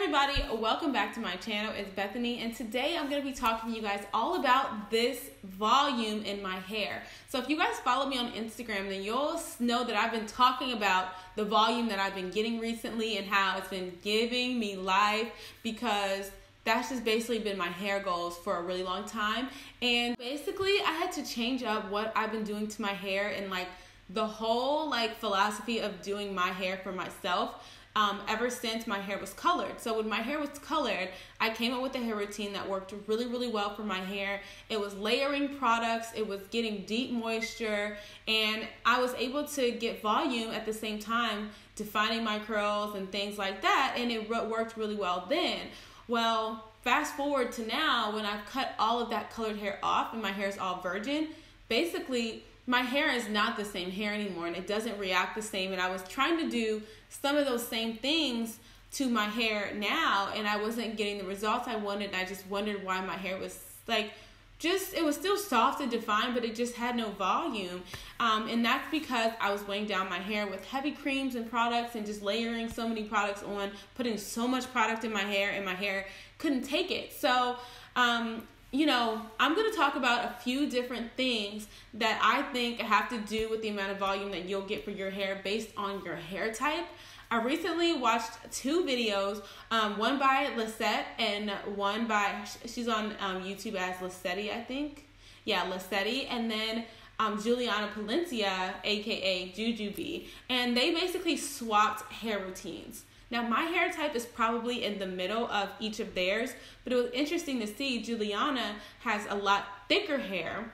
everybody, welcome back to my channel. It's Bethany, and today I'm going to be talking to you guys all about this volume in my hair. So if you guys follow me on Instagram, then you'll know that I've been talking about the volume that I've been getting recently and how it's been giving me life, because that's just basically been my hair goals for a really long time. And basically I had to change up what I've been doing to my hair and the whole philosophy of doing my hair for myself. Ever since my hair was colored. So when my hair was colored, I came up with a hair routine that worked really, really well for my hair. It was layering products, it was getting deep moisture, and I was able to get volume at the same time, defining my curls and things like that, and it worked really well then. Well, fast forward to now, when I've cut all of that colored hair off and my hair is all virgin, basically my hair is not the same hair anymore, and it doesn't react the same. And I was trying to do some of those same things to my hair now, and I wasn't getting the results I wanted. And I just wondered why my hair was it was still soft and defined, but it just had no volume. And that's because I was weighing down my hair with heavy creams and products and just layering so many products on, putting so much product in my hair, and my hair couldn't take it. So, I'm going to talk about a few different things that I think have to do with the amount of volume that you'll get for your hair based on your hair type. I recently watched two videos, one by Lisette and one by, she's on YouTube as Lissetti, I think. Yeah, Lissetti. And then Juliana Palencia, aka Jujubee. And they basically swapped hair routines. Now, my hair type is probably in the middle of each of theirs, but it was interesting to see Juliana has a lot thicker hair,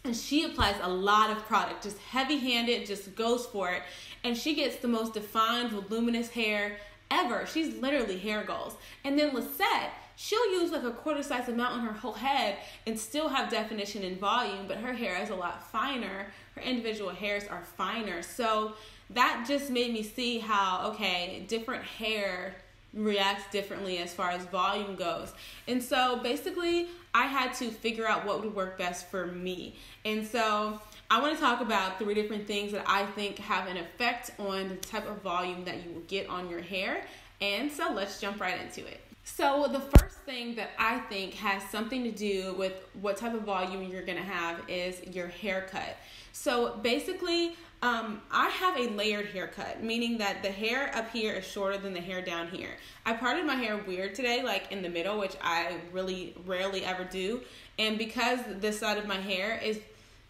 and she applies a lot of product, just heavy-handed, just goes for it, and she gets the most defined, voluminous hair ever. She's literally hair goals. And then Lisette, she'll use a quarter-size amount on her whole head and still have definition and volume, but her hair is a lot finer. Her individual hairs are finer. So that just made me see how, okay, different hair reacts differently as far as volume goes. And so basically I had to figure out what would work best for me. And so I want to talk about 3 different things that I think have an effect on the type of volume that you will get on your hair. And so let's jump right into it. So the first thing that I think has something to do with what type of volume you're going to have is your haircut. So basically, I have a layered haircut, meaning that the hair up here is shorter than the hair down here. I parted my hair weird today, in the middle, which I really rarely ever do. And because this side of my hair is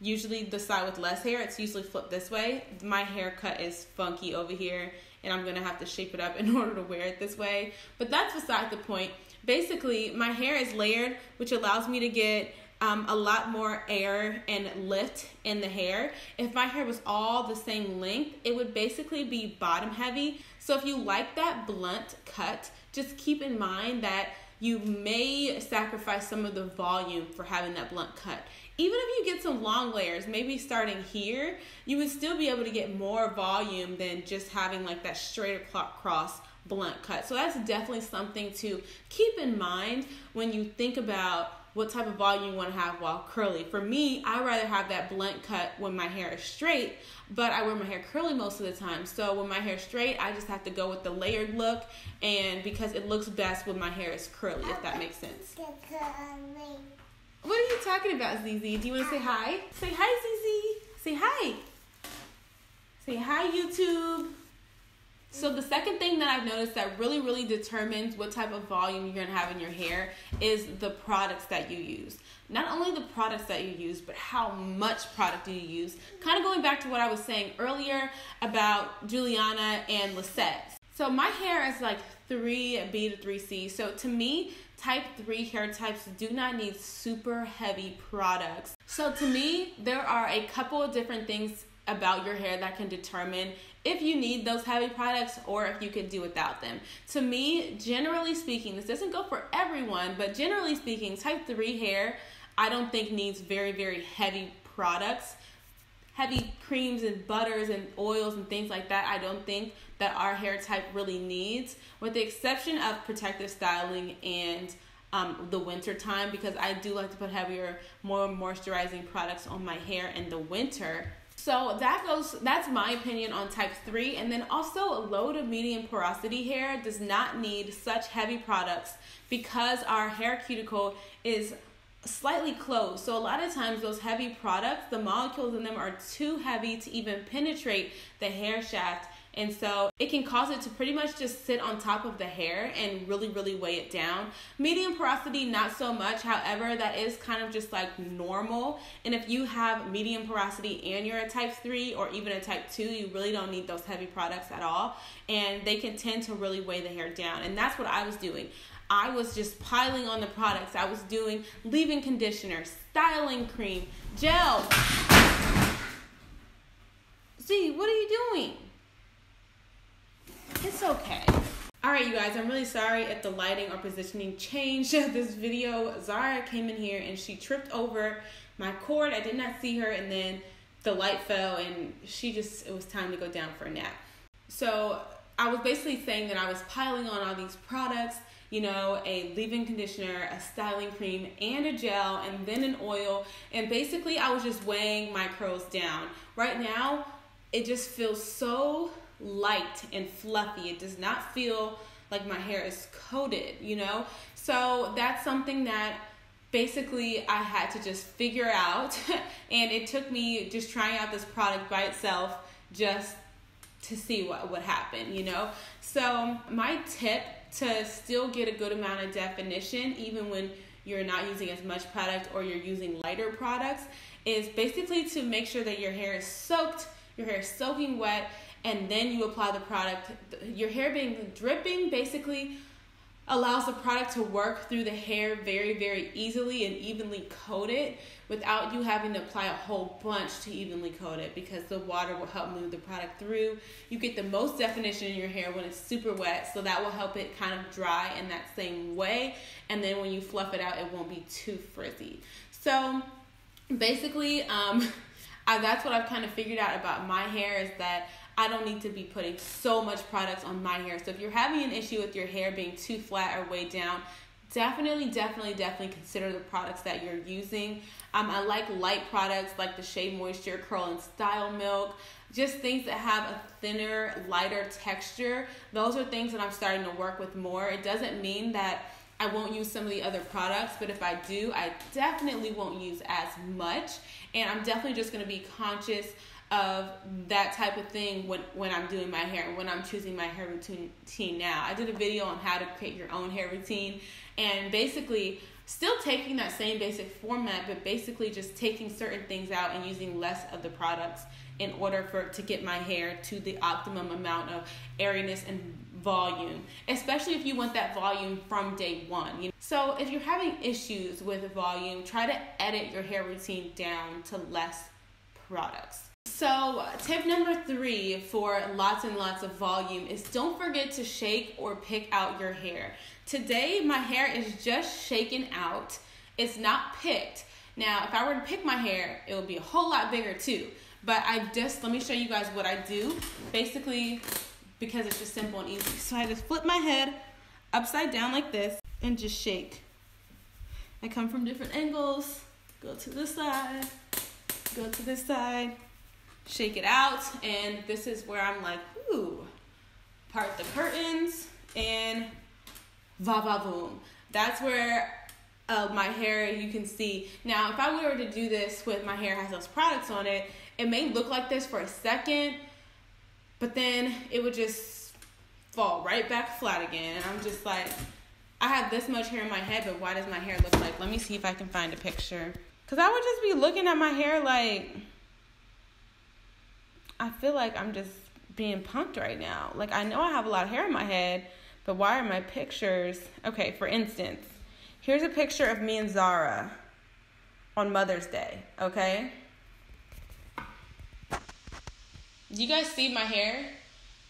usually the side with less hair, it's usually flipped this way, my haircut is funky over here, and I'm going to have to shape it up in order to wear it this way. But that's beside the point. Basically, my hair is layered, which allows me to get a lot more air and lift in the hair. If my hair was all the same length, it would basically be bottom heavy. So if you like that blunt cut, just keep in mind that you may sacrifice some of the volume for having that blunt cut. Even if you get some long layers, maybe starting here, you would still be able to get more volume than just having that straight across blunt cut. So that's definitely something to keep in mind when you think about what type of volume you want to have while curly. For me, I rather have that blunt cut when my hair is straight, but I wear my hair curly most of the time. So when my hair is straight, I just have to go with the layered look, and because it looks best when my hair is curly, if that makes sense. What are you talking about, ZZ? Do you want to say hi? Say hi, ZZ. Say hi. Say hi, YouTube. So the second thing that I've noticed that really, really determines what type of volume you're going to have in your hair is the products that you use. Not only the products that you use, but how much product do you use. Kind of going back to what I was saying earlier about Juliana and Lisette. So my hair is 3B to 3C. So to me, type 3 hair types do not need super heavy products. So to me, there are a couple of different things about your hair that can determine if you need those heavy products or if you could do without them. To me, generally speaking, this doesn't go for everyone, but generally speaking, type 3 hair, I don't think needs very, very heavy products. Heavy creams and butters and oils and things like that, I don't think that our hair type really needs, with the exception of protective styling and the winter time, because I do like to put heavier, more moisturizing products on my hair in the winter. So that's my opinion on type 3. And then also low to medium porosity hair does not need such heavy products because our hair cuticle is slightly closed. So a lot of times those heavy products, the molecules in them are too heavy to even penetrate the hair shaft. And so it can cause it to pretty much just sit on top of the hair and really, really weigh it down. Medium porosity, not so much. However, that is kind of just like normal. And if you have medium porosity and you're a type 3 or even a type 2, you really don't need those heavy products at all. And they can tend to really weigh the hair down. And that's what I was doing. I was just piling on the products. I was doing leave-in conditioner, styling cream, gel. See, what are you doing? It's okay. Alright, you guys, I'm really sorry if the lighting or positioning changed this video. Zara came in here and she tripped over my cord. I did not see her, and then the light fell and it was time to go down for a nap. So I was basically saying that I was piling on all these products, you know, a leave-in conditioner, a styling cream, and a gel, and then an oil. And basically I was just weighing my curls down. Right now, it just feels so light and fluffy. It does not feel like my hair is coated, you know? So that's something that basically I had to just figure out. And it took me just trying out this product by itself just to see what happened, you know? So my tip to still get a good amount of definition, even when you're not using as much product or you're using lighter products, is basically to make sure that your hair is soaked, your hair is soaking wet, and then you apply the product. Your hair being dripping basically allows the product to work through the hair very, very easily and evenly coat it without you having to apply a whole bunch to evenly coat it, because the water will help move the product through. You get the most definition in your hair when it's super wet, so that will help it kind of dry in that same way. And then when you fluff it out, it won't be too frizzy. So basically, that's what I've kind of figured out about my hair, is that I don't need to be putting so much products on my hair. So if you're having an issue with your hair being too flat or weighed down, definitely consider the products that you're using. I like light products like the Shea Moisture Curl and Style Milk, just things that have a thinner, lighter texture. Those are things that I'm starting to work with more. It doesn't mean that I won't use some of the other products, but if I do, I definitely won't use as much. And I'm definitely just going to be conscious of that type of thing when I'm doing my hair and when I'm choosing my hair routine now. I did a video on how to create your own hair routine, and basically still taking that same basic format, but basically just taking certain things out and using less of the products in order to get my hair to the optimum amount of airiness and volume, especially if you want that volume from day one. You know? So if you're having issues with volume, try to edit your hair routine down to less products. So tip number 3 for lots and lots of volume is don't forget to shake or pick out your hair. Today, my hair is just shaken out. It's not picked. Now, if I were to pick my hair, it would be a whole lot bigger too. But let me show you guys what I do. Basically, because it's just simple and easy. So I just flip my head upside down like this and just shake. I come from different angles, go to this side, go to this side, shake it out, and this is where I'm like, ooh, part the curtains, and va-va-voom. That's where my hair, you can see. Now, if I were to do this with my hair has those products on it, it may look like this for a second, but then it would just fall right back flat again. And I'm just like, I have this much hair in my head, but why does my hair look like, let me see if I can find a picture. Because I would just be looking at my hair like, I feel like I'm just being punked right now. Like, I know I have a lot of hair in my head, but why are my pictures? Okay, for instance, here's a picture of me and Zara on Mother's Day, okay? You guys see my hair?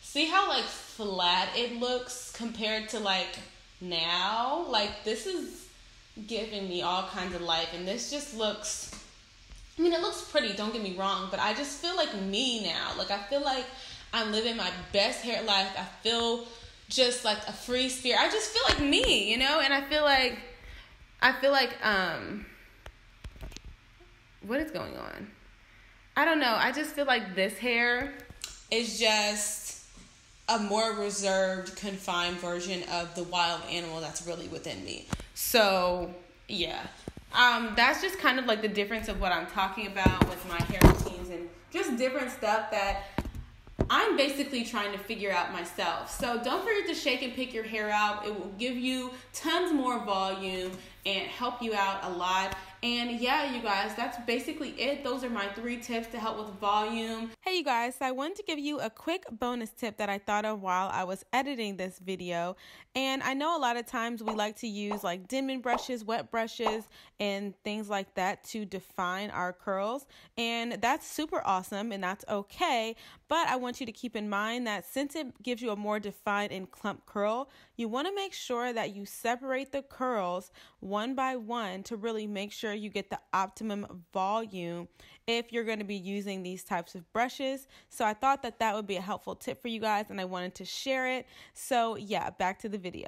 See how, like, flat it looks compared to, like, now? Like, this is giving me all kinds of life, and this just looks... I mean, it looks pretty, don't get me wrong, but I just feel like me now. Like, I feel like I'm living my best hair life. I feel just like a free spirit. I just feel like me, you know? And I feel like, what is going on? I don't know. I just feel like this hair is just a more reserved, confined version of the wild animal that's really within me. So, yeah. That's just kind of like the difference of what I'm talking about with my hair routines and just different stuff that I'm basically trying to figure out myself. So don't forget to shake and pick your hair out. It will give you tons more volume and help you out a lot. And yeah, you guys, that's basically it. Those are my 3 tips to help with volume. Hey, you guys, so I wanted to give you a quick bonus tip that I thought of while I was editing this video. And I know a lot of times we like to use like Denman brushes, wet brushes, and things like that to define our curls. And that's super awesome and that's okay. But I want you to keep in mind that since it gives you a more defined and clump curl, you want to make sure that you separate the curls one by one to really make sure you get the optimum volume if you're going to be using these types of brushes. So I thought that that would be a helpful tip for you guys and I wanted to share it. So yeah, back to the video.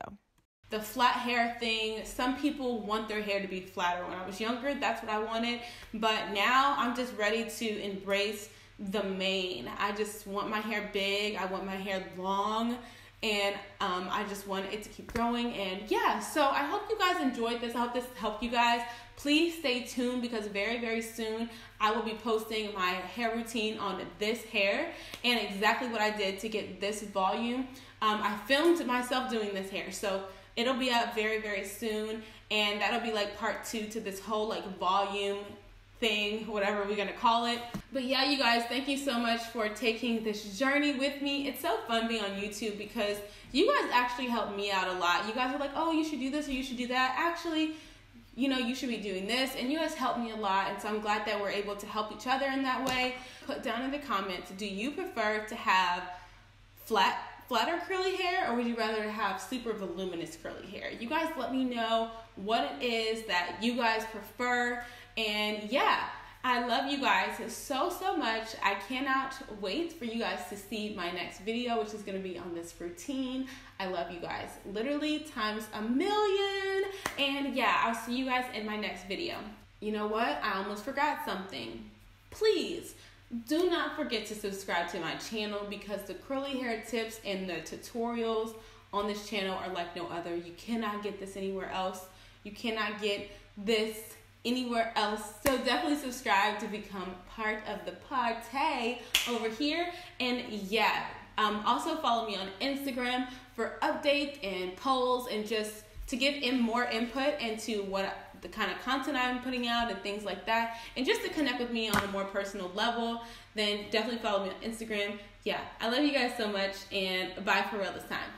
The flat hair thing, some people want their hair to be flatter. When I was younger, that's what I wanted. But now I'm just ready to embrace the mane. I just want my hair big. I want my hair long. And I just want it to keep growing. And yeah, so I hope you guys enjoyed this. I hope this helped you guys. Please stay tuned because very, very soon I will be posting my hair routine on this hair and exactly what I did to get this volume. I filmed myself doing this hair, so it'll be up very, very soon. And that'll be like part 2 to this whole like volume thing, whatever we're gonna call it. But yeah, you guys, thank you so much for taking this journey with me. It's so fun being on YouTube because you guys actually help me out a lot. You guys are like, oh, you should do this or you should do that. Actually, you know, you should be doing this, and you guys help me a lot, and so I'm glad that we're able to help each other in that way. Put down in the comments, do you prefer to have flatter curly hair, or would you rather have super voluminous curly hair? You guys let me know what it is that you guys prefer. And yeah, I love you guys so, so much. I cannot wait for you guys to see my next video, which is going to be on this routine. I love you guys literally times a million. And yeah, I'll see you guys in my next video. You know what? I almost forgot something. Please do not forget to subscribe to my channel because the curly hair tips and the tutorials on this channel are like no other. You cannot get this anywhere else. You cannot get this anywhere else. So definitely subscribe to become part of the party over here. And yeah, also follow me on Instagram for updates and polls and just to give in more input into what the kind of content I'm putting out and things like that. And just to connect with me on a more personal level, then definitely follow me on Instagram. Yeah, I love you guys so much and bye for real this time.